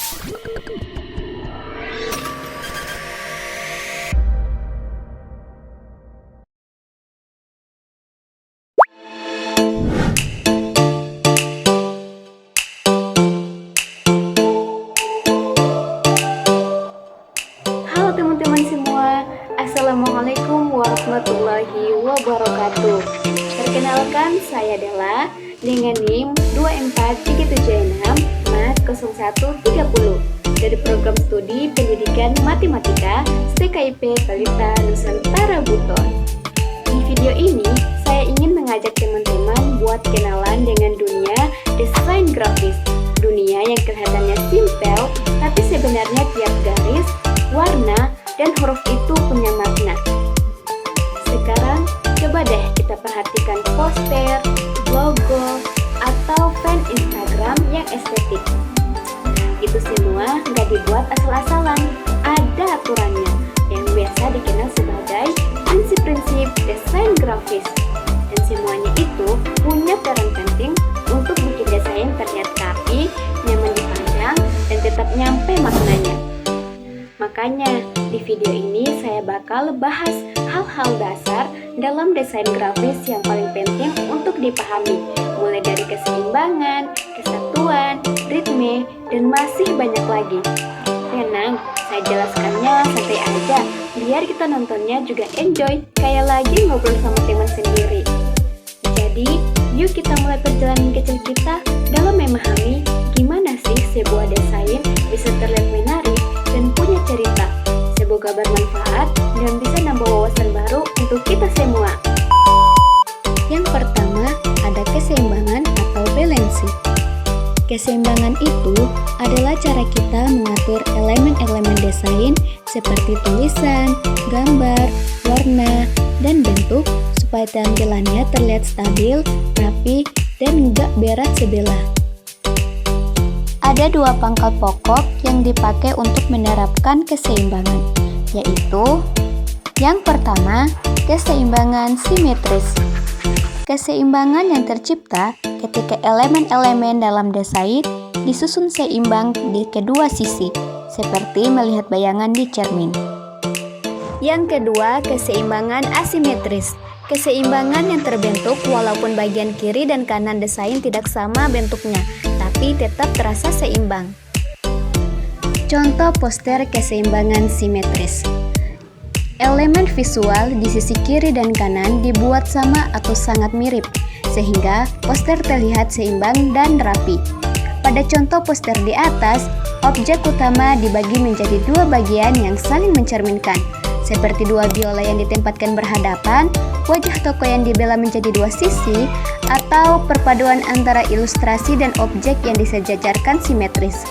Halo teman-teman semua, Assalamualaikum warahmatullahi wabarakatuh. Perkenalkan, saya Della dengan NIM 24376 MAS 0130 dari Program Studi Pendidikan Matematika STKIP Balita Nusantara Buton. Di video ini, saya ingin mengajak teman-teman buat kenalan dengan dunia desain grafis. Dunia yang kelihatannya simpel, tapi sebenarnya tiap garis, warna, dan huruf itu punya makna. Sekarang, coba deh kita perhatikan poster, logo, atau fan Instagram yang estetik. Itu semua nggak dibuat asal-asalan, ada aturannya yang biasa dikenal sebagai prinsip-prinsip desain grafis. Dan semuanya itu punya peran penting untuk bikin desain terlihat rapi, nyaman dipandang, dan tetap nyampe maknanya. Makanya, di video ini saya bakal bahas hal-hal dasar dalam desain grafis yang paling penting untuk dipahami, mulai dari keseimbangan, kesatuan, ritme, dan masih banyak lagi. Tenang, saya jelaskannya santai aja, biar kita nontonnya juga enjoy, kayak lagi ngobrol sama teman sendiri. Jadi, yuk kita mulai perjalanan kecil kita dalam memahami gimana sih sebuah desain bisa terlihat menarik dan punya cerita. Semoga bermanfaat dan bisa nambah wawasan baru untuk kita semua. Yang pertama, ada keseimbangan atau balansi. Keseimbangan itu adalah cara kita mengatur elemen-elemen desain seperti tulisan, gambar, warna, dan bentuk supaya tampilannya terlihat stabil, rapi, dan nggak berat sebelah. Ada dua pangkal pokok yang dipakai untuk menerapkan keseimbangan, yaitu yang pertama, keseimbangan simetris. Keseimbangan yang tercipta ketika elemen-elemen dalam desain disusun seimbang di kedua sisi, seperti melihat bayangan di cermin. Yang kedua, keseimbangan asimetris. Keseimbangan yang terbentuk walaupun bagian kiri dan kanan desain tidak sama bentuknya, tapi tetap terasa seimbang. Contoh poster keseimbangan simetris. Elemen visual di sisi kiri dan kanan dibuat sama atau sangat mirip, sehingga poster terlihat seimbang dan rapi. Pada contoh poster di atas, objek utama dibagi menjadi dua bagian yang saling mencerminkan, seperti dua biola yang ditempatkan berhadapan, wajah tokoh yang dibelah menjadi dua sisi, atau perpaduan antara ilustrasi dan objek yang disejajarkan simetris.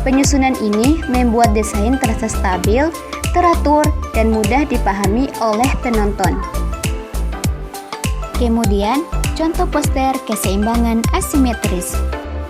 Penyusunan ini membuat desain terasa stabil, teratur, dan mudah dipahami oleh penonton. Kemudian, contoh poster keseimbangan asimetris.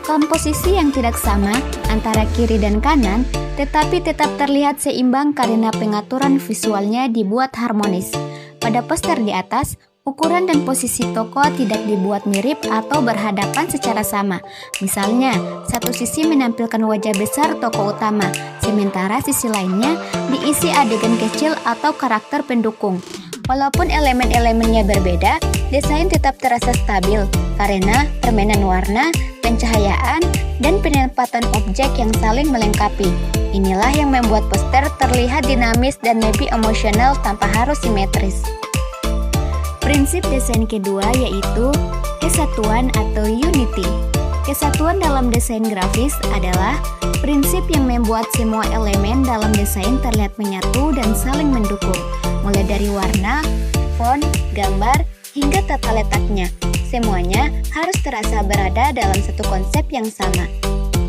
Komposisi yang tidak sama antara kiri dan kanan, tetapi tetap terlihat seimbang karena pengaturan visualnya dibuat harmonis. Pada poster di atas, ukuran dan posisi tokoh tidak dibuat mirip atau berhadapan secara sama. Misalnya, satu sisi menampilkan wajah besar tokoh utama, sementara sisi lainnya diisi adegan kecil atau karakter pendukung. Walaupun elemen-elemennya berbeda, desain tetap terasa stabil karena permainan warna, pencahayaan, dan penempatan objek yang saling melengkapi. Inilah yang membuat poster terlihat dinamis dan lebih emosional tanpa harus simetris. Prinsip desain kedua yaitu kesatuan atau unity. Kesatuan dalam desain grafis adalah prinsip yang membuat semua elemen dalam desain terlihat menyatu dan saling mendukung, mulai dari warna, font, gambar, hingga tata letaknya. Semuanya harus terasa berada dalam satu konsep yang sama.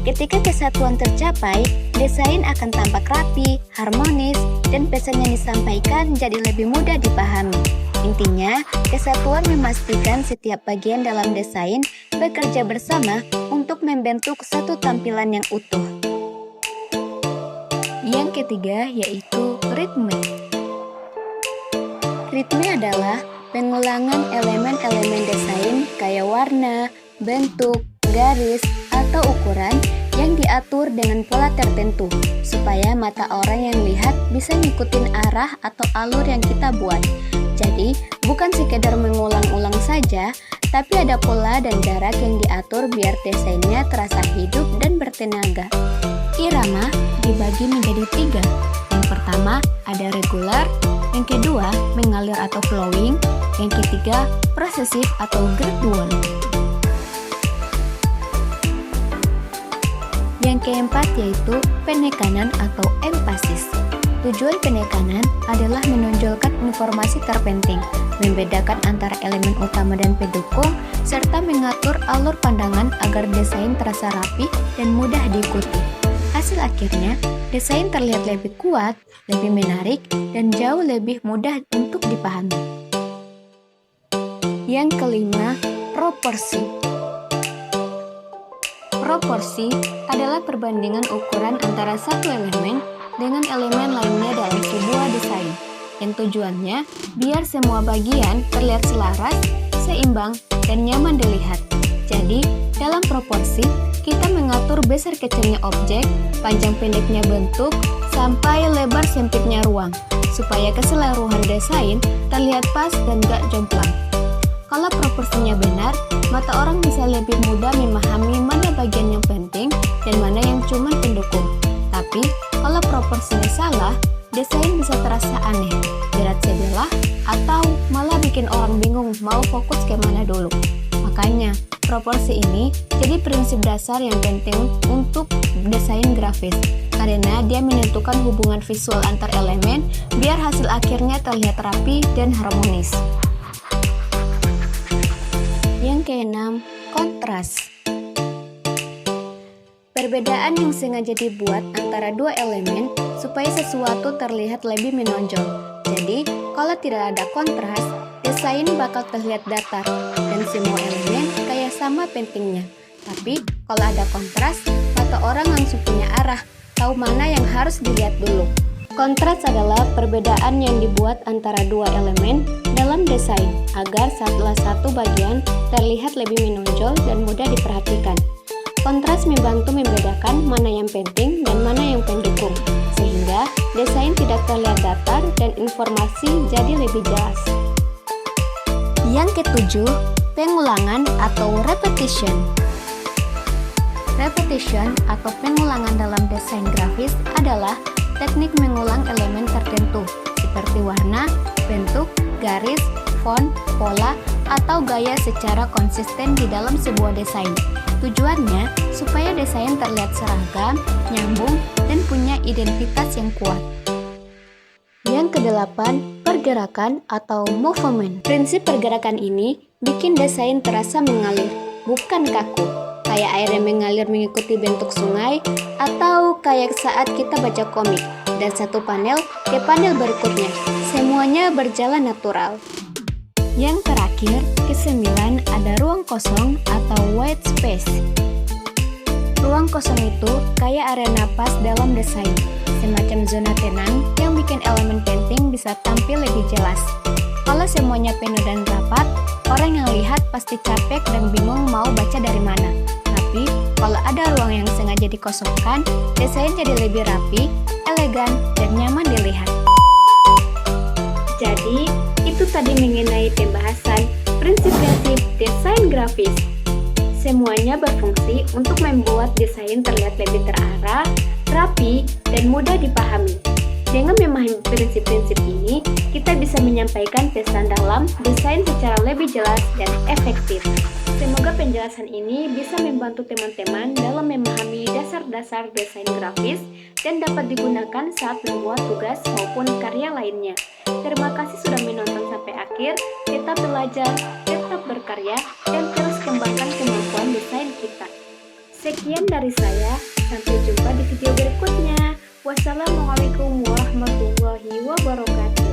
Ketika kesatuan tercapai, desain akan tampak rapi, harmonis, dan pesan yang disampaikan jadi lebih mudah dipahami. Intinya, kesatuan memastikan setiap bagian dalam desain bekerja bersama untuk membentuk satu tampilan yang utuh. Yang ketiga yaitu ritme. Ritme adalah pengulangan elemen-elemen desain kayak warna, bentuk, garis, atau ukuran yang diatur diatur dengan pola tertentu, supaya mata orang yang lihat bisa ngikutin arah atau alur yang kita buat. Jadi, bukan sekedar mengulang-ulang saja, tapi ada pola dan jarak yang diatur biar desainnya terasa hidup dan bertenaga. Irama dibagi menjadi 3. Yang pertama, ada regular. Yang kedua, mengalir atau flowing. Yang ketiga, processive atau gradual. Yang keempat yaitu penekanan atau emphasis. Tujuan penekanan adalah menonjolkan informasi terpenting, membedakan antara elemen utama dan pendukung, serta mengatur alur pandangan agar desain terasa rapi dan mudah diikuti. Hasil akhirnya, desain terlihat lebih kuat, lebih menarik, dan jauh lebih mudah untuk dipahami. Yang kelima, proporsi. Proporsi adalah perbandingan ukuran antara satu elemen dengan elemen lainnya dalam sebuah desain, yang tujuannya biar semua bagian terlihat selaras, seimbang, dan nyaman dilihat. Jadi, dalam proporsi, kita mengatur besar kecilnya objek, panjang pendeknya bentuk, sampai lebar sempitnya ruang, supaya keseluruhan desain terlihat pas dan gak jomplang. Kalau proporsinya benar, mata orang bisa lebih mudah memahami mana bagian yang penting dan mana yang cuma pendukung. Tapi, kalau proporsinya salah, desain bisa terasa aneh, berat sebelah, atau malah bikin orang bingung mau fokus ke mana dulu. Makanya, proporsi ini jadi prinsip dasar yang penting untuk desain grafis, karena dia menentukan hubungan visual antar elemen biar hasil akhirnya terlihat rapi dan harmonis. Yang keenam, kontras. Perbedaan yang sengaja dibuat antara dua elemen supaya sesuatu terlihat lebih menonjol. Jadi, kalau tidak ada kontras, desain bakal terlihat datar dan semua elemen kayak sama pentingnya. Tapi, kalau ada kontras, mata orang langsung punya arah, tahu mana yang harus dilihat dulu. Kontras adalah perbedaan yang dibuat antara dua elemen dalam desain agar salah satu bagian terlihat lebih menonjol dan mudah diperhatikan. Kontras membantu membedakan mana yang penting dan mana yang pendukung, sehingga desain tidak terlihat datar dan informasi jadi lebih jelas. Yang ketujuh, pengulangan atau repetition. Repetition atau pengulangan dalam desain grafis adalah teknik mengulang elemen tertentu, seperti warna, bentuk, garis, font, pola, atau gaya secara konsisten di dalam sebuah desain. Tujuannya supaya desain terlihat seragam, nyambung, dan punya identitas yang kuat. Yang kedelapan, pergerakan atau movement. Prinsip pergerakan ini bikin desain terasa mengalir, bukan kaku. Kayak air yang mengalir mengikuti bentuk sungai, atau kayak saat kita baca komik, dan satu panel ke panel berikutnya. Semuanya berjalan natural. Yang terakhir, kesembilan, ada ruang kosong atau white space. Ruang kosong itu kayak area napas dalam desain, semacam zona tenang yang bikin elemen penting bisa tampil lebih jelas. Kalau semuanya penuh dan rapat, orang yang lihat pasti capek dan bingung mau baca dari mana. Tapi, kalau ada ruang yang sengaja dikosongkan, desain jadi lebih rapi, elegan, dan nyaman dilihat. Jadi, itu tadi mengenai pembahasan prinsip-prinsip desain grafis. Semuanya berfungsi untuk membuat desain terlihat lebih terarah, rapi, dan mudah dipahami. Dengan memahami prinsip-prinsip ini, kita bisa menyampaikan pesan dalam desain secara lebih jelas dan efektif. Semoga penjelasan ini bisa membantu teman-teman dalam memahami dasar-dasar desain grafis dan dapat digunakan saat membuat tugas maupun karya lainnya. Terima kasih sudah menonton sampai akhir. Tetap belajar, tetap berkarya, dan terus kembangkan kemampuan desain kita. Sekian dari saya, sampai jumpa di video berikutnya. Wassalamualaikum warahmatullahi wabarakatuh.